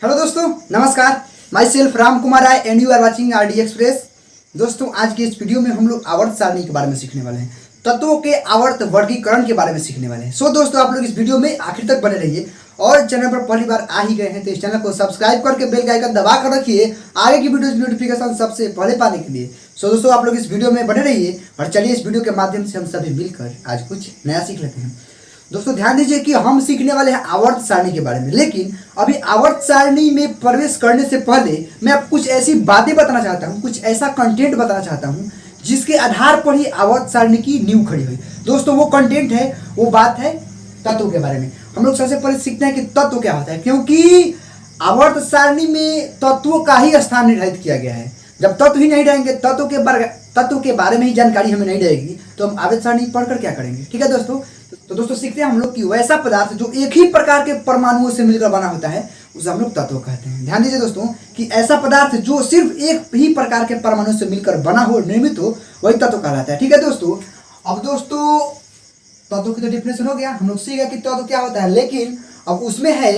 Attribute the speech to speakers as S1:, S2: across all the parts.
S1: Hello दोस्तों, नमस्कार। My self Ram Kumar Rai and you are watching RD Express. दोस्तों, आज की इस वीडियो में हम लोग आवर्त सारणी के बारे में सीखने वाले हैं, तत्वों के आवर्त वर्गीकरण के बारे में सीखने वाले हैं। सो दोस्तों, आप लोग इस वीडियो में आखिर तक बने रहिए और चैनल पर पहली बार आ ही गए हैं तो इस चैनल को सब्सक्राइब करके बेल का आइकन दबा कर रखिए आगे की वीडियो की नोटिफिकेशन सबसे पहले पाने के लिए। सो दोस्तों, आप लोग इस वीडियो में बने रहिए और चलिए इस वीडियो के माध्यम से हम सभी मिलकर आज कुछ नया सीख लेते हैं। दोस्तों, ध्यान दीजिए कि हम सीखने वाले हैं आवर्त सारणी के बारे में, लेकिन अभी आवर्त सारणी में प्रवेश करने से पहले मैं आपको कुछ ऐसी बातें बताना चाहता हूँ, कुछ ऐसा कंटेंट बताना चाहता हूँ जिसके आधार पर ही आवर्त सारणी की नींव खड़ी हुई। दोस्तों, वो कंटेंट है, वो बात है तत्व के बारे में। हम लोग सबसे पहले सीखते हैं कि तत्व क्या होता है, क्योंकि आवर्त सारणी में तत्वों का ही स्थान निर्धारित किया गया है। जब तत्व ही नहीं रहेंगे, तत्व के बारे में ही जानकारी हमें नहीं रहेगी तो हम आवर्त सारणी पढ़कर क्या करेंगे। ठीक है दोस्तों, तो दोस्तों सीखते हैं हम लोग कि वैसा पदार्थ जो एक ही प्रकार के परमाणुओं से मिलकर बना होता है उसे हम लोग तत्व कहते हैं। ध्यान दीजिए दोस्तों कि ऐसा पदार्थ जो सिर्फ एक ही प्रकार के परमाणु से मिलकर बना हो, निर्मित हो, वही तत्व कहलाता है। ठीक है दोस्तों। अब दोस्तों, तत्व की तो डिफिनेशन हो गया, हम लोग सीख गए कि तत्व क्या होता है, लेकिन अब उसमें है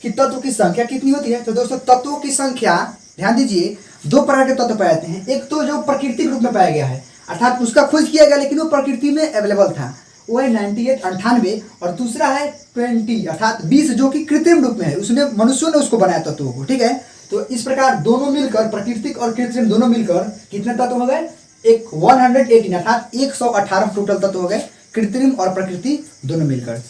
S1: कि तत्व की संख्या कितनी होती है। तो दोस्तों, तत्वों की संख्या, ध्यान दीजिए, दो प्रकार के तत्व पाए जाते हैं। एक तो जो प्राकृतिक रूप में पाया गया है, अर्थात उसका खोज किया गया लेकिन वो प्रकृति में अवेलेबल था, वो है 98 और दूसरा है 20 अर्थात 20 जो कि कृत्रिम रूप में है, उसने मनुष्यों ने उसको बनाया तत्वों को। ठीक है, तो इस प्रकार दोनों मिलकर, प्राकृतिक और कृत्रिम दोनों मिलकर कितने तत्व हो गए, एक 118 अर्थात 118 टोटल तत्व हो गए, कृत्रिम और प्रकृति दोनों मिलकर।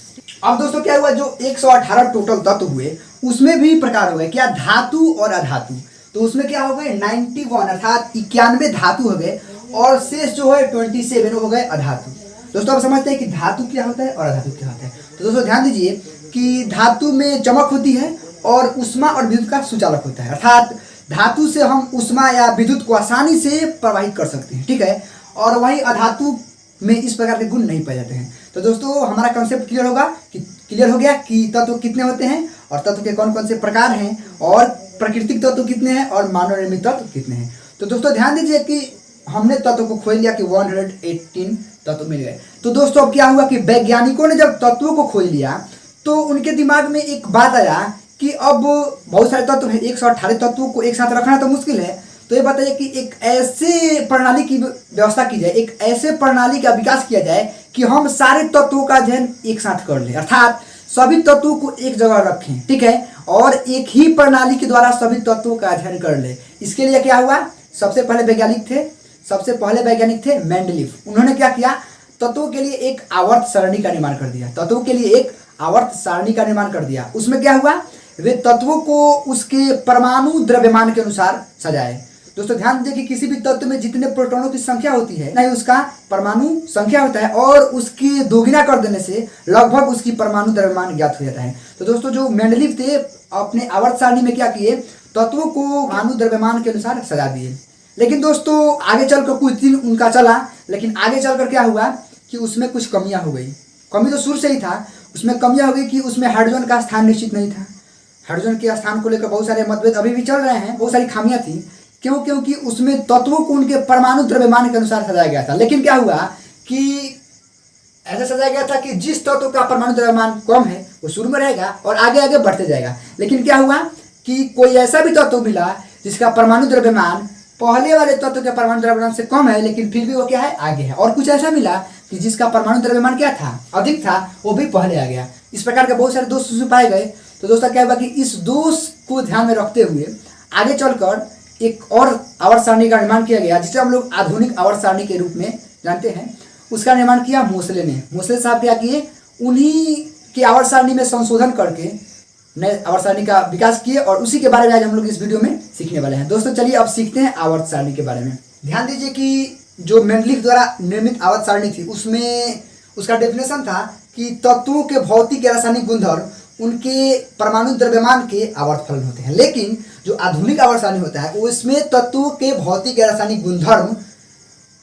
S1: अब दोस्तों क्या हुआ, जो 118 टोटल तत्व हुए उसमें भी प्रकार हो गए, क्या, धातु और अधातु। तो उसमें क्या हो गए 91 अर्थात 91 धातु हो गए और शेष जो है 27 हो गए अधातु। दोस्तों, आप समझते हैं कि धातु क्या होता है और अधातु क्या होता है। तो दोस्तों ध्यान दीजिए कि धातु में चमक होती है और ऊष्मा और विद्युत का सुचालक होता है, अर्थात धातु से हम ऊष्मा या विद्युत को आसानी से प्रवाहित कर सकते हैं। ठीक है, और वहीं अधातु में इस प्रकार के गुण नहीं पाए जाते हैं। तो दोस्तों, हमारा कंसेप्ट क्लियर हो गया कि तत्व कितने होते हैं और तत्व के कौन कौन से प्रकार हैं और प्राकृतिक तत्व कितने हैं और मानव निर्मित तत्व कितने हैं। तो दोस्तों ध्यान दीजिए कि हमने तत्व को खोज लिया कि 118 तत्व मिल गए। तो दोस्तों अब क्या हुआ कि वैज्ञानिकों ने जब तत्वों को खोज लिया तो उनके दिमाग में एक बात आया कि अब बहुत सारे तत्व हैं, 118 तत्वों को एक साथ रखना तो मुश्किल है। तो ये बताइए कि एक ऐसे प्रणाली की व्यवस्था की जाए, एक ऐसे प्रणाली का विकास किया जाए कि हम सारे तत्वों का अध्ययन एक साथ कर लें, अर्थात सभी तत्वों को एक जगह रखें। ठीक है, और एक ही प्रणाली के द्वारा सभी तत्वों का अध्ययन कर ले। इसके लिए क्या हुआ, सबसे पहले वैज्ञानिक थे मेंडलीफ। उन्होंने क्या किया, तत्वों के लिए एक आवर्त सारणी का निर्माण कर दिया। उसमें क्या हुआ, वे तत्वों को उसके परमाणु द्रव्यमान के अनुसार सजाए। दोस्तों ध्यान दीजिए कि किसी भी तत्व में जितने प्रोटॉनों की संख्या होती है नहीं उसका परमाणु संख्या होता है, और उसकी दोगुना कर देने से लगभग उसकी परमाणु द्रव्यमान ज्ञात हो जाता है। तो दोस्तों, जो मेंडलीफ थे अपने आवर्त सारणी में क्या किए, तत्वों को परमाणु द्रव्यमान के अनुसार सजा दिए। लेकिन दोस्तों आगे चलकर कुछ दिन उनका चला, लेकिन आगे चलकर क्या हुआ कि उसमें कुछ कमियां हो गई। कमी तो शुरू से ही था, उसमें कमियां हो गई कि उसमें हाइड्रोजन का स्थान निश्चित नहीं था। हाइड्रोजन के स्थान को लेकर बहुत सारे मतभेद अभी भी चल रहे हैं, बहुत सारी खामियां थी। क्योंकि उसमें तत्वों को उनके परमाणु द्रव्यमान के अनुसार सजाया गया था। लेकिन क्या हुआ कि ऐसा सजाया गया था कि जिस तत्व का परमाणु द्रव्यमान कम है वो शुरू में रहेगा और आगे आगे बढ़ते जाएगा। लेकिन क्या हुआ कि कोई ऐसा भी तत्व मिला जिसका परमाणु द्रव्यमान पहले वाले तत्व के परमाणु द्रव्यमान से कम है, लेकिन फिर भी वो क्या है, आगे है। और कुछ ऐसा मिला कि जिसका परमाणु द्रव्यमान क्या था, अधिक था, वो भी पहले आ गया। इस प्रकार के बहुत सारे दोष पाए गए। तो दोस्तों क्या हुआ कि इस दोष को ध्यान में रखते हुए आगे चलकर एक और आवर्त सारणी का निर्माण किया गया, जिसे हम लोग आधुनिक आवर्त सारणी के रूप में जानते हैं। उसका निर्माण किया मोसले ने। मोसले साहब क्या किए, उन्हीं की आवर्त सारणी में संशोधन करके नए आवर्त सारणी का विकास किए और उसी के बारे में आज हम लोग इस वीडियो में सीखने वाले हैं। दोस्तों चलिए अब सीखते हैं आवर्त सारणी के बारे में। ध्यान दीजिए कि जो मेंडलीफ द्वारा निर्मित आवर्त सारणी थी उसमें उसका डेफिनेशन था कि तत्वों के भौतिक या रासायनिक गुणधर्म उनके परमाणु द्रव्यमान के आवर्त फलन होते हैं। लेकिन जो आधुनिक आवर्त सारणी होता है उसमें तत्वों के भौतिक या रासायनिक गुणधर्म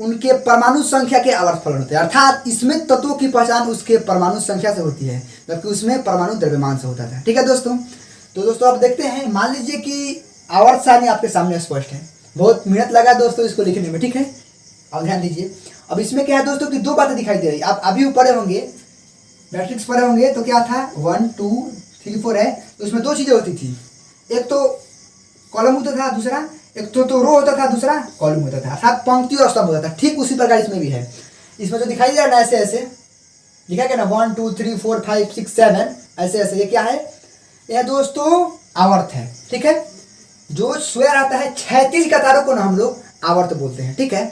S1: उनके परमाणु संख्या के आवर्त फलन होते हैं, अर्थात इसमें तत्वों की पहचान उसके परमाणु संख्या से होती है, जबकि उसमें परमाणु द्रव्यमान से होता था। ठीक है दोस्तों। तो दोस्तों अब देखते हैं, मान लीजिए कि आवर्त सारणी आपके सामने स्पष्ट है, बहुत मेहनत लगा दोस्तों इसको लिखने में। ठीक है, अब ध्यान दीजिए। अब इसमें क्या है दोस्तों कि दो बातें दिखाई दे रही। आप अभी पढ़े होंगे, मैट्रिक्स पढ़े होंगे, तो क्या था 1 2 3 4 है, तो उसमें दो चीजें होती थी, एक तो कॉलम होता था, दूसरा एक तो रो होता था, दूसरा कॉलम होता था, अर्थात पंक्ति और स्तंभ होता था। ठीक उसी प्रकार इसमें भी है। इसमें जो दिखाई दे रहा है ना ऐसे ऐसे लिखा गया ना 1 2 3 4 5 6 7 ऐसे ऐसे, ये क्या है? यह दोस्तों आवर्त है। ठीक है, जो स्वर आता है 36 कतारों को ना हम लोग आवर्त बोलते हैं। ठीक है,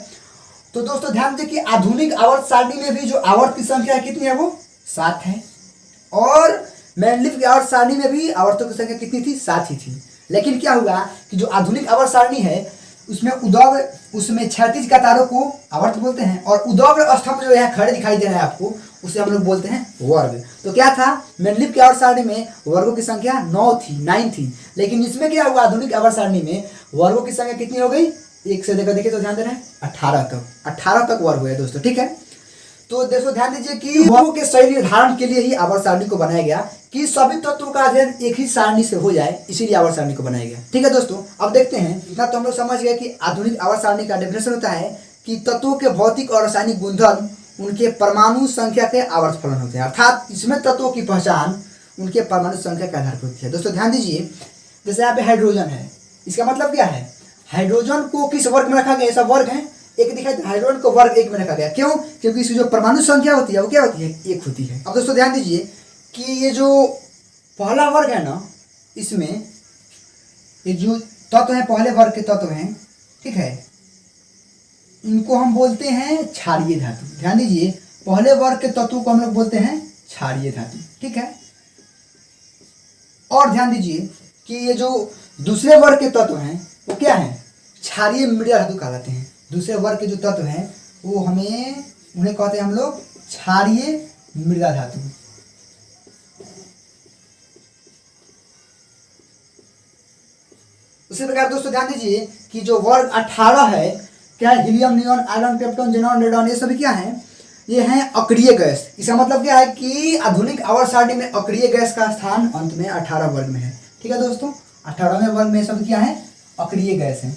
S1: तो दोस्तों ध्यान दें कि आधुनिक आवर्त सारणी में भी जो आवर्त की संख्या है कितनी है? वो 7 है। और मैंडलीफ की आवर्त सारणी में भी आवर्तों की संख्या कितनी थी? 7 ही थी। लेकिन क्या हुआ कि जो आधुनिक आवर्त सारणी है उसमें 36 कतारों को आवर्त बोलते हैं, और उदग्र स्तंभ जो यहाँ खड़े दिखाई दे रहा है आपको, उसे हम लोग बोलते हैं वर्ग। तो क्या था? मैंडलीफ की आवर्त सारणी में वर्गों की संख्या 9 थी। लेकिन इसमें क्या हुआ? आधुनिक आवर्त सारणी में वर्गों की संख्या कितनी हो गई? एक से देखकर देखिए तो ध्यान दे रहे हैं 18 तक वर्ग हुए दोस्तों। ठीक है, तो दोस्तों ध्यान दीजिए कि वर्गों के सही निर्धारण के लिए ही आवर्त सारणी को बनाया गया कि सभी तत्वों का अध्ययन एक ही सारणी से हो जाए, इसीलिए आवर्त सारणी को बनाया गया। ठीक है दोस्तों, अब देखते हैं। इतना तो हम लोग समझ गए कि आधुनिक आवर्त सारणी का डेफिनेशन होता है कि तत्वों के भौतिक और रासायनिक गुणधर्म उनके परमाणु संख्या के आवर्त फलन होते हैं, अर्थात इसमें तत्वों की पहचान उनके परमाणु संख्या के आधार पर होती है। दोस्तों ध्यान दीजिए, जैसे यहाँ पे हाइड्रोजन है, इसका मतलब क्या है? हाइड्रोजन को किस वर्ग में रखा गया? ऐसा वर्ग है एक दिखाई, हाइड्रोजन को वर्ग 1 में रखा गया। क्यों? क्योंकि इसकी जो परमाणु संख्या होती है वो क्या होती है? 1 होती है। अब दोस्तों ध्यान दीजिए कि ये जो पहला वर्ग है ना, इसमें ये जो तत्व है पहले वर्ग के तत्व हैं, ठीक है, इनको हम बोलते हैं क्षारीय धातु। ध्यान दीजिए, पहले वर्ग के तत्वों को हम लोग बोलते हैं क्षारीय धातु। ठीक है, और ध्यान दीजिए कि ये जो दूसरे वर्ग के तत्व हैं वो क्या है? क्षारीय मृदा धातु कहलाते हैं। दूसरे वर्ग के जो तत्व हैं वो उन्हें कहते हैं हम लोग क्षारीय मृदा धातु। उसी प्रकार दोस्तों ध्यान दीजिए कि जो वर्ग 18 है क्या है? Helium, neon, argon, krypton, xenon, radon, ये सभी क्या हैं? ये हैं अक्रिय गैस। इसका मतलब क्या है कि आधुनिक आवर्त सारणी में अक्रिय गैस का स्थान अंत में 18 वर्ग में है। ठीक है दोस्तों, 18वें वर्ग में सब क्या है? अक्रिय गैस है।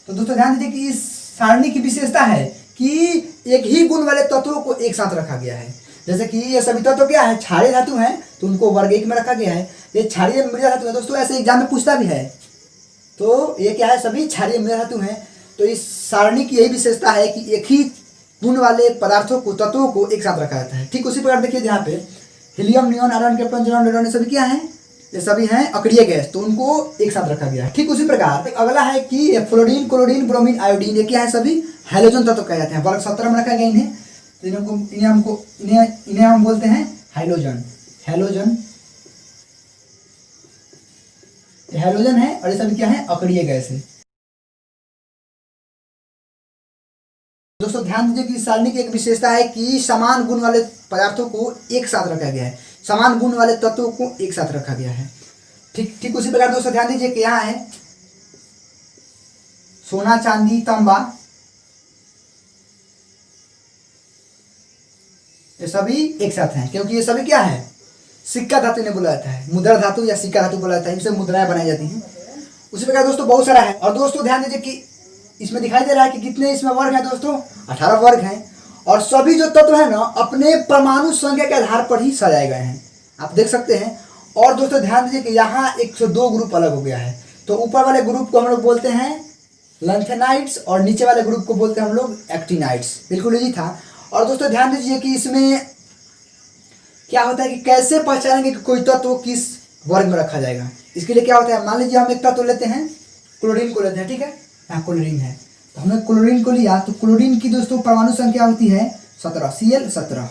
S1: तो दोस्तों ध्यान दीजिए कि इस सारणी की विशेषता है कि एक ही गुण वाले तत्वों को एक साथ रखा गया है। जैसे कि ये सभी तत्व क्या है? क्षारीय धातु है, तो उनको वर्ग 1 में रखा गया है। ये क्षारीय मृदा धातु है दोस्तों, ऐसे एग्जाम में पूछता भी है। तो ये क्या है? सभी क्षारीय मृदा धातु हैं। तो इस सारणी की यही विशेषता है कि एक ही गुण वाले पदार्थों को, तत्वों को एक साथ रखा जाता है। ठीक उसी प्रकार देखिए यहाँ पे helium, neon, argon, krypton, xenon, radon, ये सभी क्या हैं? ये सभी हैं अक्रिय गैस, तो उनको एक साथ रखा गया है। ठीक उसी प्रकार अगला है कि फ्लोरीन, क्लोरीन, ब्रोमीन, आयोडीन, ये क्या है? सभी हैलोजन तत्व कहे जाते हैं। वर्ग 17 में रखा गया इन्हें, तो इन्हें हम बोलते हैं हैलोजन। हैलोजन है, और ये सभी क्या है? अक्रिय गैस है। दोस्तों ध्यान दीजिए कि इस सारणी की एक विशेषता है कि समान गुण वाले पदार्थों को एक साथ रखा गया है, समान गुण वाले तत्वों को एक साथ रखा गया है। ठीक उसी प्रकार दोस्तों ध्यान दीजिए कि यहाँ है सोना, चांदी, तांबा, ये सभी एक साथ हैं, क्योंकि ये सभी क्या है? सिक्का धातु इन्हें बोला जाता है, मुद्रा धातु या सिक्का धातु बोला जाता है। इनसे मुद्राएं बनाई जाती हैं। उसी प्रकार दोस्तों बहुत सारा है। और दोस्तों ध्यान दीजिए कि इसमें दिखाई दे रहा है कि कितने इसमें वर्ग हैं दोस्तों? 18 वर्ग हैं। और सभी जो तत्व है ना अपने परमाणु संख्या के आधार पर ही सजाए गए हैं, आप देख सकते हैं। और दोस्तों ध्यान दीजिए कि यहाँ 102 ग्रुप अलग हो गया है। तो ऊपर वाले ग्रुप को हम लोग बोलते हैं लैंथेनाइट्स, और नीचे वाले ग्रुप को बोलते हैं हम लोग एक्टिनाइट्स। बिल्कुल इजी था। और दोस्तों ध्यान दीजिए कि इसमें क्या होता है कि कैसे पहचानेंगे कि कोई तत्व किस वर्ग में रखा जाएगा। इसके लिए क्या होता है? मान लीजिए हम एक तत्व लेते हैं, क्लोरीन को लेते हैं। ठीक है, यहाँ क्लोरीन है, तो हमने क्लोरीन को लिया, तो क्लोरीन की दोस्तों परमाणु संख्या होती है 17, Cl17।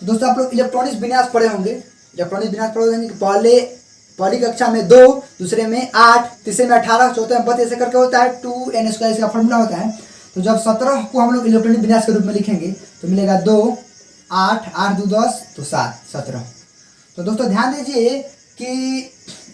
S1: तो दोस्तों आप लोग इलेक्ट्रॉनिक विन्यास पढ़े होंगे। इलेक्ट्रॉनिक विन्यास पढ़े होंगे कि पहली कक्षा में 2, दूसरे में 8, तीसरे में 18, चौथे में 32 ऐसे करके होता है। 2n² इसका फॉर्मूला होता है। तो जब 17 को हम लोग इलेक्ट्रॉनिक विन्यास के रूप में लिखेंगे तो मिलेगा 2, 8, 8 2 10, तो 7, 17। तो दोस्तों ध्यान दीजिए कि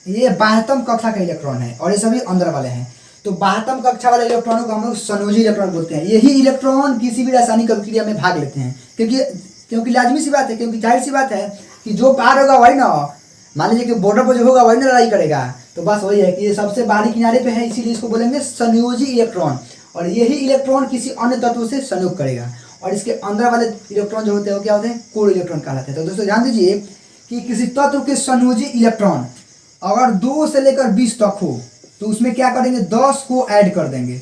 S1: ये 12वीं कक्षा का इलेक्ट्रॉन है, और ये सभी अंदर वाले हैं। तो 12वीं कक्षा वाले इलेक्ट्रॉनों को हम लोग संयोजी इलेक्ट्रॉन बोलते हैं। यही इलेक्ट्रॉन किसी भी रासायनिक अभिक्रिया में भाग लेते हैं, क्योंकि लाजमी सी बात है, क्योंकि जाहिर सी बात है कि जो पार होगा वही ना, मान लीजिए कि बॉर्डर पर जो होगा वही ना लड़ाई करेगा। तो बस वही है कि ये सबसे बाहरी किनारे पे है, इसीलिए इसको बोलेंगे संयोजी इलेक्ट्रॉन। और यही इलेक्ट्रॉन किसी अन्य तत्व से संयोग करेगा, और इसके अंदर वाले इलेक्ट्रॉन जो होते हैं वो क्या होते हैं? कोर इलेक्ट्रॉन कहलाते हैं। तो दोस्तों ध्यान दीजिए कि किसी तत्व के संयोजी इलेक्ट्रॉन अगर 2 से लेकर 20 तक हो तो उसमें क्या करेंगे, 10 को ऐड कर देंगे।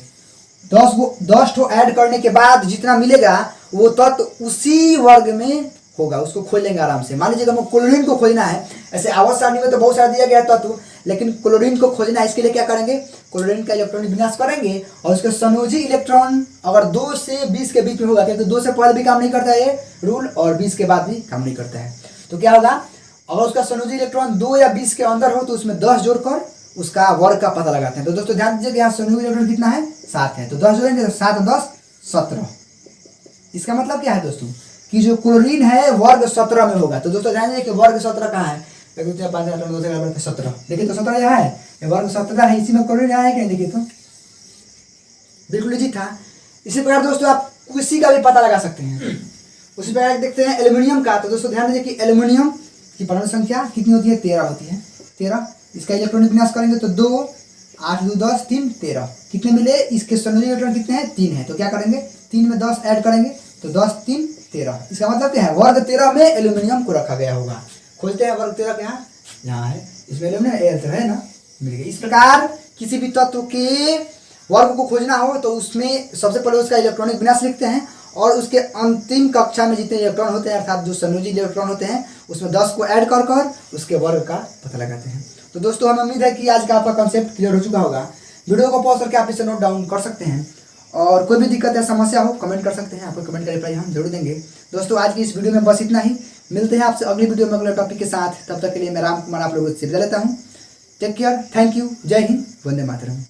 S1: 10 को ऐड करने के बाद जितना मिलेगा वो तत्व उसी वर्ग में होगा, उसको खोल लेंगे आराम से। मान लीजिए हमको क्लोरीन को खोजना है, ऐसे आवर्त सारणी में तो बहुत सारा दिया गया है तत्व, लेकिन क्लोरीन को खोजना है, इसके लिए क्या करेंगे, क्लोरीन का इलेक्ट्रॉनिक विन्यास करेंगे और उसके संयोजी इलेक्ट्रॉन अगर 2 से 20 के बीच में होगा, क्योंकि 2 से पहले भी काम नहीं करता है ये रूल और 20 के बाद भी काम नहीं करता है, तो क्या होगा, अगर उसका संयोजी इलेक्ट्रॉन 2 या 20 के अंदर हो तो उसमें 10 जोड़कर उसका वर्ग का पता लगाते हैं। तो दोस्तों ध्यान दीजिए कि यहाँ संयोजी इलेक्ट्रॉन कितना है, 7 है, तो 10 जोड़ेंगे तो 7 और 10 17। इसका मतलब क्या है दोस्तों कि जो क्लोरीन है वर्ग 17 में होगा। तो दोस्तों ध्यान दीजिए कि वर्ग 17 कहाँ है, 17, देखिए तो 17 यहाँ है, ये वर्ग 17 है, इसी में क्लोरीन यहाँ है क्या, देखिए तो बिल्कुल इजी था। इसी प्रकार दोस्तों आप किसी का भी पता लगा सकते हैं। उसी प्रकार देखते हैं एल्यूमिनियम का। तो दोस्तों ध्यान दीजिए कि एल्यूमिनियम की परमाणु संख्या कितनी होती है, 13 होती है, 13। इसका इलेक्ट्रॉनिक विन्यास करेंगे तो 2, 8, 2, 10, 3, 13 कितने मिले, इसके संयोजी इलेक्ट्रॉन कितने हैं, 3 है, तो क्या करेंगे 3 में 10 ऐड करेंगे तो 10, 3, 13। इसका मतलब क्या है, वर्ग 13 में एल्यूमिनियम को रखा गया होगा। खोलते हैं वर्ग 13 क्या यहाँ है, इसमें एल्यूमिनियम एल है ना, मिल गया। इस प्रकार किसी भी तत्व के वर्ग को खोजना हो तो उसमें सबसे पहले उसका इलेक्ट्रॉनिक विन्यास लिखते हैं और उसके अंतिम कक्षा में जितने इलेक्ट्रॉन होते हैं अर्थात जो संयोजी इलेक्ट्रॉन होते हैं उसमें 10 को ऐड कर कर उसके वर्ग का पता लगाते हैं। तो दोस्तों हमें उम्मीद है कि आज का आपका कंसेप्ट क्लियर हो चुका होगा। वीडियो को पॉज करके आप इसे नोट डाउन कर सकते हैं और कोई भी दिक्कत या समस्या हो कमेंट कर सकते हैं, आपको कमेंट का रिप्लाई हम जरूर देंगे। दोस्तों आज की इस वीडियो में बस इतना ही, मिलते हैं आपसे अगली वीडियो में अगले टॉपिक के साथ। तब तक के लिए मैं राम कुमार आप लोगों से विदा लेता हूँ। टेक केयर, थैंक यू, जय हिंद, वंदे मातरम।